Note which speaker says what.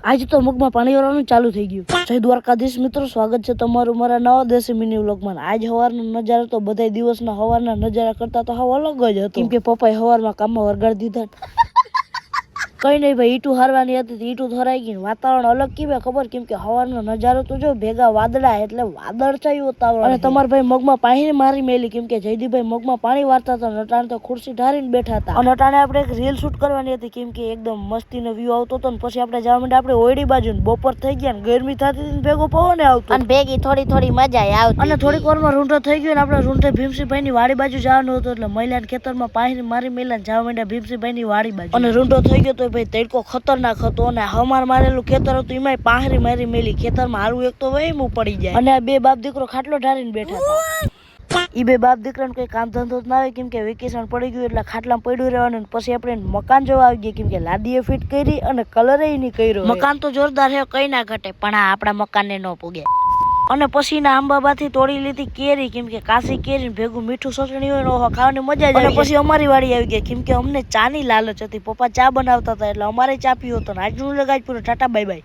Speaker 1: આજે તો મગમાં પાણી વાળવાનું ચાલુ થઈ ગયું. જય દ્વારકાધીશ મિત્રો, સ્વાગત છે તમારું મારા નવા દેશી મિની વ્લોગમાં. આજ સવારનો નજારો તો બધા દિવસના સવારના નજારા કરતા તો હાવ અલગ જ હતો. કેમ કે પપ્પાએ સવારમાં કામમાં વરગાડી દીધા. કઈ નહીં ભાઈ, ઈટું હારવાની હતી તો ઈટું ધરાઈ ગઈ. વાતાવરણ અલગ કેવા ખબર, કેમ કે સવારનો નજારો તો જો ભેગા વાદળા એટલે વાદળ થયું વાતાવરણ. અને તમારા ભાઈ મગમાં પાણી મારી મેલી, કેમ કે જયદીપભાઈ મગમાં પાણી વારતા હતા. નટાણે તો ખુરશી ઢારીને બેઠા હતા. અને નટાણે આપણે એક રીલ શૂટ કરવાની હતી, કેમ કે એકદમ મસ્તીનો વ્યૂ આવતો હતો. ને પછી આપણે જવા માંડ્યા આપણે ઓયડી બાજુ. બપોર થઈ ગયા ને ગરમી થતી હતી, ભેગો પવન આવતો
Speaker 2: અને ભેગી થોડી મજા આવતી.
Speaker 1: અને થોડીક વારમાં રૂંઢો થઈ ગયો ને આપણે રૂંઢે ભીમસિંહભાઈ ની વાડી બાજુ જવાનું હતું. એટલે મહિલાના ખેતરમાં પાણી મારી મેલા જવા માંડ્યા ભીમસિંહભાઈ ની વાડી બાજુ. અને રૂંઢો થઈ ગયો તો ભાઈ તડકો ખતરનાક હતો. અને હમાર મારેલું ખેતર હતું, એમાં પાહરી મારી મેલી. ખેતરમાં હાલવું એક તો વહેમું પડી જાય. અને આ બે બાપ દીકરો ખાટલો ઢારીને બેઠા હતા. ઈ બે બાપ દીકરાને કઈ કામ ધંધો ના આવે, કેમ કે વેકેશન પડી ગયું એટલે ખાટલામાં પડ્યું રહેવાનું. પછી આપણે મકાન જોવા આવી ગયા, કેમ કે લાદીએ ફિટ કરી અને કલર નહીં કર્યો. મકાન તો જોરદાર છે, કઈ ના ઘટે, પણ આ આપણા મકાનને ન પૂગે. અને પછી ના આંબાબાથી તોડી લીધી કેરી, કેમ કે કાશી કેરી ભેગું મીઠું ચટણી હોય ને ખાવાની મજા જ આવે. અને પછી અમારી વાડી આવી ગઈ, કેમ કે અમને ચાની લાલચ હતી. પપ્પા ચા બનાવતા હતા એટલે અમારે ચા પીવો હતો. આજનું લગાજ પૂરો. Tata bye bye.